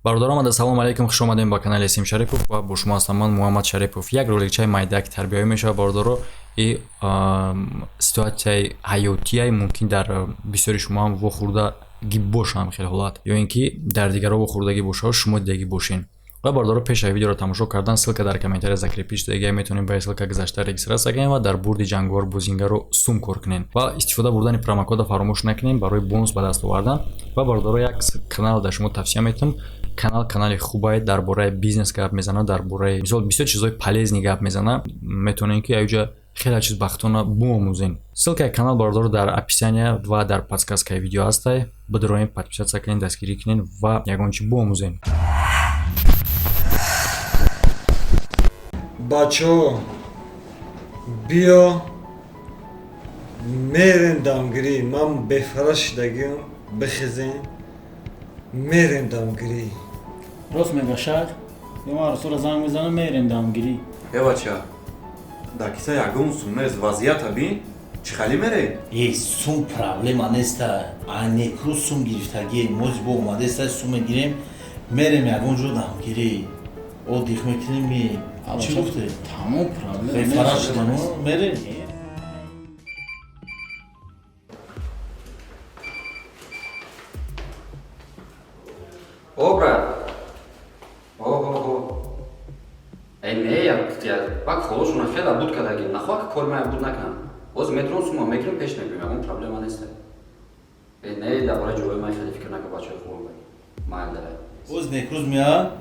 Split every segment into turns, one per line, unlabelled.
Бародаромада салом алейкум, хуш омадем ба канали Сим Шарипов ва бо шумо ҳастам ман Муҳаммад Шарипов. Як роликчаи майдак тарбиявӣ мешавад бародаро. И ситуатсияи ҳаётияи мумкин дар бисёри шумо ҳам вохӯрдагӣ бошанд хеле ҳолат ё ин ки дар дигарро вохӯрдагӣ бошад шумо дидагӣ бошен. ва бародаро пешаи видеоро тамошо кардан ссилка дар комментария закрепиш дегия метавонем ба ссилка гузашта регистрация кунем ва дар бурди ҷанговар бузингаро сум кор кунем ва истифода бурдани промокода фаромӯш накунем барои бонус ба даст овардан. ва бародаро як канал дар шумо тавсия метавам. Канали хубае, дар бораи бизнес гап мезана, дар бораи мисол бисёр чизҳои полезни гап мезана. Метавонем ки аҷа хеле чиз бахтона биомӯзем. Ссилкаи канал бародаро дар описания ва дар подсказкаи видео ҳастай. Бидороем подписатсия кунен, дастгирӣ кунен ва ягон чиз биомӯзем.
Бачо биё мерем дамгирӣ. Ман бефара шидагим, бихизем, мерем дамгирӣ.
Рост мега шах? Ё ман расула занг мезанам мерем дамгирӣ.
бача дар киса ягон сум мез вазъията бин чӣ хали мере?
Сум проблема неста. Некру сум гирифтагӣ. Мози бо омадеста сум мегирем, мерем ягон ҷо дамгирӣ. Отдих мекунем ми. Чӣ гуфте? Тамом проблема. Бефара шудам, мерем.
О, брат. Не, бак холошуна хела буд кадаги. Нахоҳ ки кор мая буд накунам. Боз метрон сумо мегирем пеш мегӯем, ягон проблема нест. Не, дар бораи ҷои ман хеле фикр накун, бачаи хуб. Майл дорад.
Боз некрӯз меа.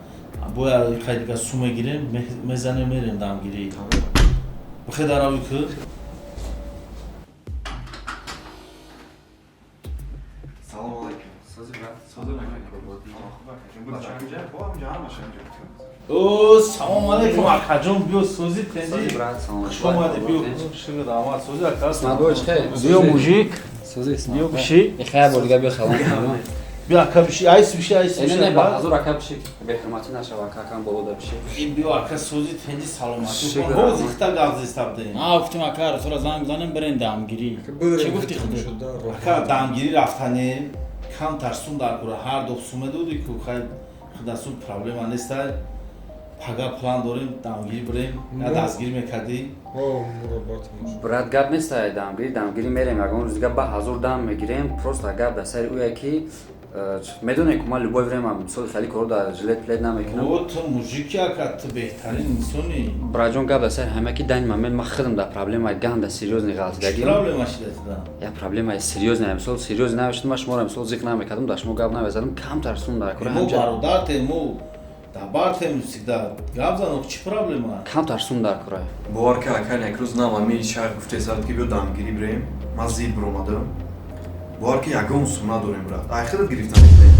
Боя қайдига сум мегирем, мезанем мерем дамгирӣ. Бихе дарави ку.
Салом алейкум. Сази брат. Сази
О, салом алейкум акаҷон, биё сӯзи тенҷи.
брат, салом.
Хуш омадӣ, биё. Шугр омад, сӯзи акас.
Надоиш хейр.
Биё мужик.
Сӯзи.
Биё биши.
Хейр борга биё салом.
Биё ака биши, айс биши, айс биши.
Не, ба ҳазур ака биши. Бехурматӣ нашава, акакам болода биши.
Биё ака сӯзи тенҷи саломатӣ.
Шугр.
Ҳоз ихта гап зистабдем. Гуфтим ака расула занг мезанем берем дамгирӣ. Чӣ гуфти худ? Ака дамгирӣ рафтанем. Кам тарсун дар кора ҳар ду суме доди ку хай худасун проблема неста. Пага план дорем дамгирӣ берем. Я дастгирӣ мекардӣ?
Брат, гап нест дамгирӣ мерем, ягон рӯз дига ба ҳазур дам мегирем. Просто гап дар сари уе ки медонем ки ман любови врема мисоли хали кору дар жилет плед намекунам.
О, ту мужики ака, ту беҳтарин инсони.
Браҷон гап дар сари ҳама ки дани ман худам дар проблемаи ганда серьёзни ғалтидагӣ.
Чӣ проблема шида туда?
Я проблемаи серьёзне, мисол серьёзне навиштам, ма шуморо мисол зикр намекардам, дар шумо гап навезадам, кам тарсун дар кора
Мо
ҳамҷа.
бародарте, мо дабартем сигда гап занок, чӣ проблема?
Кам тарсун дар кора.
бовар ки ака некрӯз нама ми шаҳр гуфтесад ки биё дамгирӣ бирем. Ман зид биромадам. бовар ки ягон сум надорем брат. Ай худат гирифта мекунем.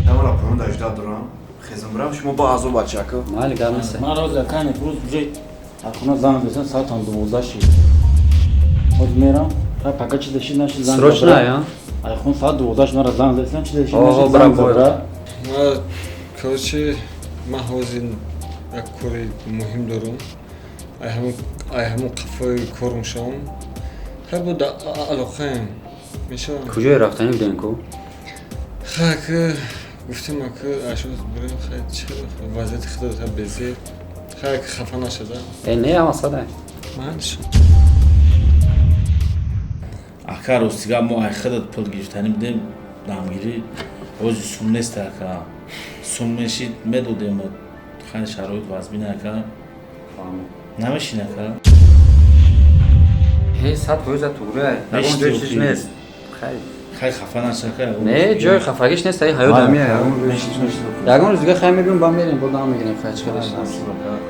Дамара поён дажда дорам. Хезам бирам шумо ба ҳазур бача ака.
Майли гап нест.
Ман роз ака некрӯз бижои акуна занг бизан саатам 12 шид. Ҳоз мерам, ҳай пака чӣ дашид нашид занг.
Срочно я?
Ай хун саат 12 мара занг дасам чӣ дашид
Ого,
нашид
бра,
занг
бра.
забра.
Короче, ман ҳозир як кори муҳим дорам. Ай ҳамон қафои кор мешавам. Хай бо алоқаем мешавам.
Куҷое рафтанӣ будем ку?
Хай ки гуфтем ака ашо бирем, хай чӣ вазъияти худат хай безед. Хай ки хафа нашада.
Не я масъала.
Майнш.
Ака ростига мо ай худат пул гирифтанӣ будем дамгирӣ. Ҳози сум нест ака. Сум мешид медодем хани шароит вазбин ака. Намешин ака.
Ҳей 100% тугрӣ. Ягон ҷои чиз нест. Хайр.
Хай хафа наша ака.
Не, ҷои хафагиш нест, ай ҳаёт амия. Ягон рӯз дига хай мебинем ба мерем, бо дам мегирем, хай чиқараш.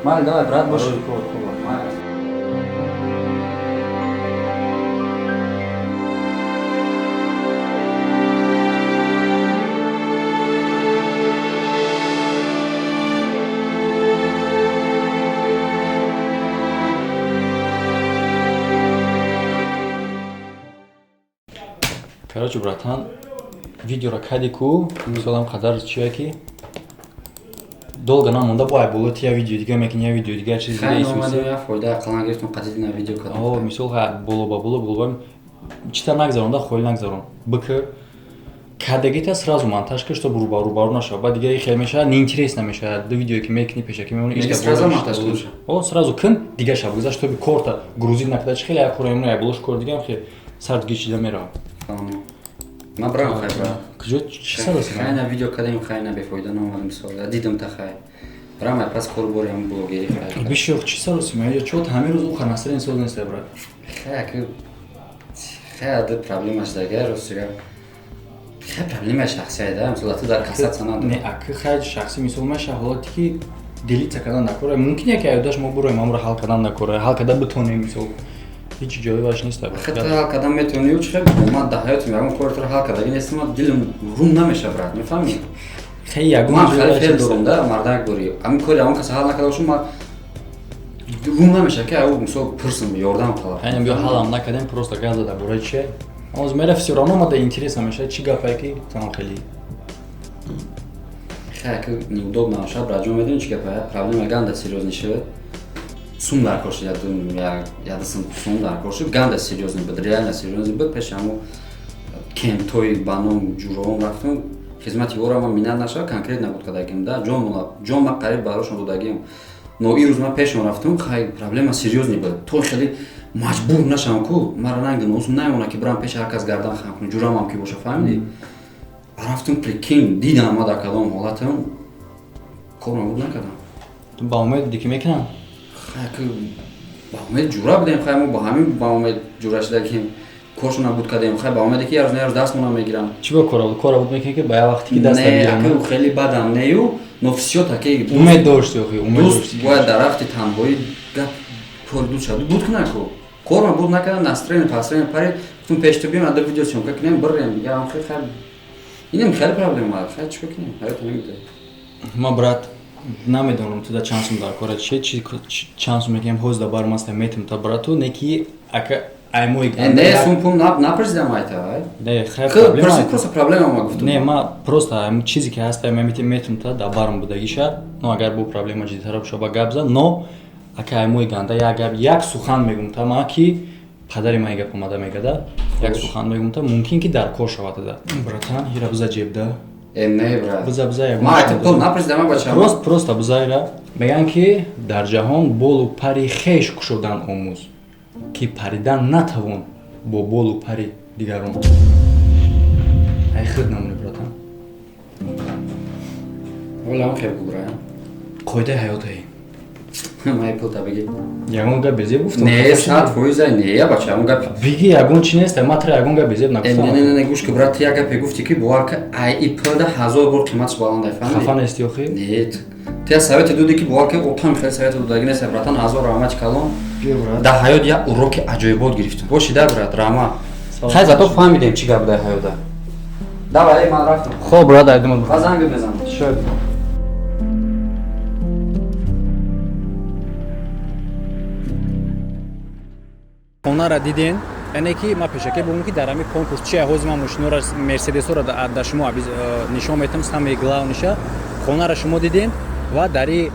Майли давай брат бош.
Короче, братан, видеоро кади ку, мисолам қадар чия ки долго намонда бо ай боло тия видео дига мекини, я видео дига чиз дига исмиси.
Я фойда қалан гирифтам қадидина видео кардам.
Мисол ха боло ба боло боло чита нагзарон да, холи нагзарон. Бик кадагита сразу монтажка, чтобы рубару нашел. Ба дигари хеле мешава, неинтересно мешава. До видео ки мекни пешаки мемони.
Сразу монтаж лучше.
О, сразу кын дига шаб гузаш, чтобы корта грузин накдаш хеле акуремно я блош кор дигам хеле сард гичида мера.
Ма брам хай бра.
Кжо чи садас?
Хайна видео кадем хайна бефойда номадам сол. Дидам та хай. Брам я пас корборям блогери хай.
Бишо чи садас? Я чот ҳамин рӯз уха насрин соз нест бра.
Хай да проблема шдага росига. Хай проблема шахси айда, мисолати дар кассатсана.
Не, ак хай шахси мисол маша ҳолати ки делица кадан накора. Мумкин е ки айдаш мо буроем амро ҳал кадан накора. Ҳал када битонем мисол. Ҳеҷ ҷои ваш нест бра.
Хата ҳал кадан метони уч хай ман да ҳаёти мегам кортро ҳал кадаги нестам дилм рум намеша брат, мефаҳмӣ?
Хай ягон
ман хай фел дорум да мардак дори. Амин кори амон каса ҳал накада бошум ман рум намеша ки ав мисол пурсим ёрдам қала.
Айнам бё ҳалам накадем просто газ зада бораи чи? Оз мера всё равно мада интересно меша чи гапае ки тамом хели.
Хай ки неудобно меша брат, ҷон медонӣ чи гапае? Проблема ганда серьёзни шавад. Сум дар кор шуд, ядасам сум дар кор шуд, ганда серьёзни буд, реально серьёзни буд. Пеши ҳамо кентои баном ҷуроом рафтум, хизмати ора ман минат нашава, конкрет набуд кадагим да, ҷон ма қариб барошон додагим. Но ин рӯз ман пешон рафтум, хай проблема серьёзни буд. То хеле маҷбур нашавам ку, мара нанги нозум намона ки барам пеши ҳар кас гардан хам кунам, ҷурамам ки боша, фаҳмидӣ? Рафтум прикин, дидам ма дар кадом ҳолатам, корам буд накардам.
Ба умед ди ки мекунам?
ба умед ҷура будем, хай мо ба ҳамин ба умед ҷура шудагим, коршона буд кадем, хай ба умеде ки ярӯз неярӯз дастмона мегирам.
Чӣ бо кора буд мекунӣ ки ба як вақте ки даст мегирам?
Не, хеле бадам нею, но всё таки
умед дошти охи, умед
дошти. Бояд дар рафти танҳоӣ гап кори дуд шад. Буд ки наку. Корма буд накардам, настроение пасроение парид, гуфтум пеш то биём ада видео съёмка кунем, бирем, дигам хай инам хеле проблема, хай чӣ кунем? Ҳаёт намеда.
Ма брат намедонам ту да чанд сум дар кора чи чанд сум мекунем ҳоз да бармаста метим та брату не ки ака аймои
не сум пум напресидам айта.
Не, хай проблема.
Просто проблема ма гуфтум.
Не, ма просто чизе ки ҳаст метим та да барм будагиша, но агар бу проблема ҷиддитар боша ба гап зад, но ака аймои ганда як гап як сухан мегум та ма ки падари ман гап омада мегада, як сухан мегум та мумкин ки дар кор шавад да. Братан, ира биза ҷебда.
Не брат.
Биза як.
Ма айта пул напресидам бачам.
Просто бизаира меган ки дар ҷаҳон болу пари хеш кушодан омӯз. Ки паридан натавон бо болу пари дигарон. Ай хирд намуни братан.
Волам хел губра.
Қоидаи ҳаётаи.
Май пул та биги.
Ягон гап безеб гуфтам.
Не, 100% не, бача, он гап.
Биги ягон чи нест, матра ягон гап безеб нагуфтам.
Не, гуш ки брат, я гап гуфти ки боварка ай и пада 1000 бор қиматш баланда фаҳмидӣ?
Хафа нести охи?
Нет. Те совет дуди ки боварка отам хел совет дудаги нест, братан 1000 рамач калон. Да ҳаёт я уроки аҷоибот гирифтум. Боши да брат, рама. Хай зато фаҳмидем чи гап да ҳаёта. Давай, ман рафтам.
Хоб брат, айдам.
Ба занг мезанам.
Шояд. Хонара дидин, яъне ки ма пешаки бигӯм ки дар ҳамин конкурс чи ҳози ман мошинора мерседесора дар шумо нишон метам самаи главниша хонара шумо дидин ва дар ин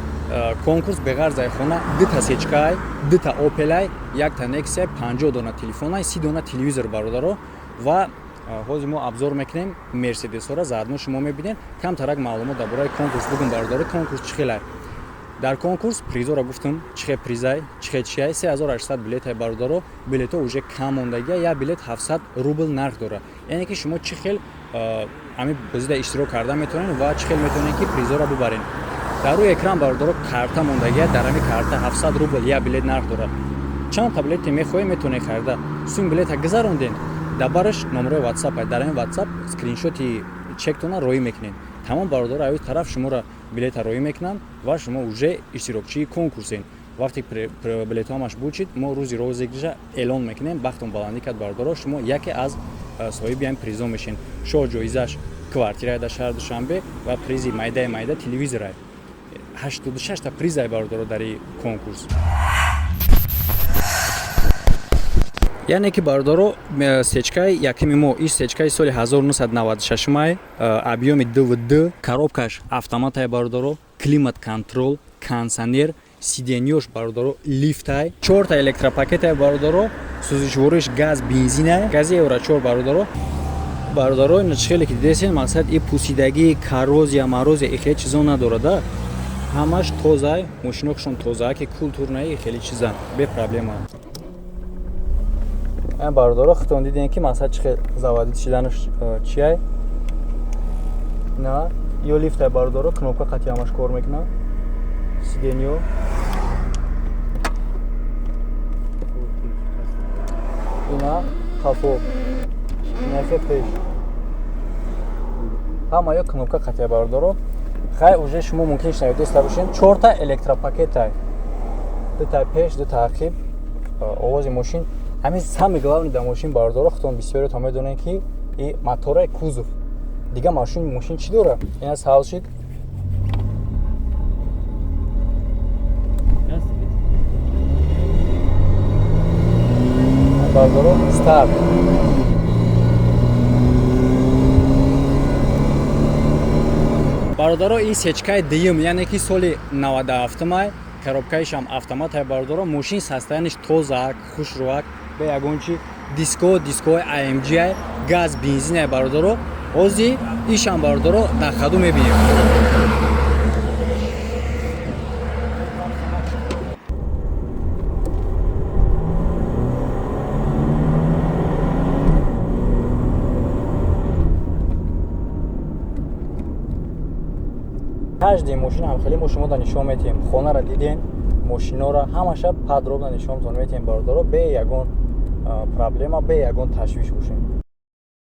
конкурс беғарзаи хона дита сечкай, дита опелай, якта нексия, 50 дона телефонай, 30 дона телевизор бародаро ва ҳози мо абзор мекунем мерседесора зардно шумо мебинед. Камтарак маълумот дар бораи конкурс бугум бародаро. Конкурс чӣ хелай? Дар конкурс призора гуфтум чӣ хел призай, чӣ хел чияй 3800 билетай бародаро. Билето уже кам мондагия, як билет 700 рубл нарх дора. Яъне ки шумо чӣ хел ҳамин бозида иштирок карда метавонед ва чӣ хел метавонед ки призора бубаред. Дар рӯи экран бародаро карта мондагия, дар ҳамин карта 700 рубл як билет нарх дора. Чанд та билети мехоҳед метавонед харида. Сум билета гузарондед, дар бараш номерои WhatsApp, дар ҳамин WhatsApp скриншоти чектона роӣ мекунед. Тамом бародаро аёи тараф шуморо билета роӣ мекунанд ва шумо уже иштирокчии конкурсен. Вақте билетҳоамаш бучид, мо рӯзи розыгрыша эълон мекунем, бахтон баландӣ кард бародаро, шумо яке аз соҳиби ҳамин призо мешин. Шо ҷоизаш квартираи дар шаҳри Душанбе ва призи майда телевизорай. 86 та призай бародаро дар ин конкурс. яъне ки бародаро сечкаи якими мо ин сечкаи соли 1996 май объёми DVD, коробкаш автоматай бародаро, климат контрол, кондиционер, сиденьёш бародаро, лифтай, 4 та электропакетай бародаро, сӯзишвориш газ бензинай, гази евро 4 бародаро. бардоро начхеле ки дидесен мақсад и пусидагии кароз я мароз я ихеле чизо надорада ҳамаш тоза мошинокшон тоза ки културнаи ихеле чиза бе проблема ин бардоро хитон диден ки мақсад чихел заводит шиданаш чияй на ё лифтай бардоро кнопка қати ҳамаш кор мекуна сиденьё ина хафо нефе пеш ҳама ё кнопка қати бардоро хай уже шумо мумкин шунавид доста бошен 4 та электропакетай 2 та пеш 2 та ақиб овози мошин ҳамин сами главни да мошин бардоро хитон бисёре то медонен ки и мотора кузов дига мошин чӣ дора ина савол шид бардоро старт бардоро и сечкаи дуюм яъне ки соли 97 коробкаишам автоматай бардоро мошин состояниш тозаак хушруак бе ягончи дискои AMG газ бензинай бардоро ози ишам бардоро дар хаду мебинем каждый мошин ҳамхеле мо шумо да нишон метиҳем хонара диден мошинора ҳамаша падробна нишонтон метиҳем бардоро бе ягон проблема бе ягон ташвиш бошем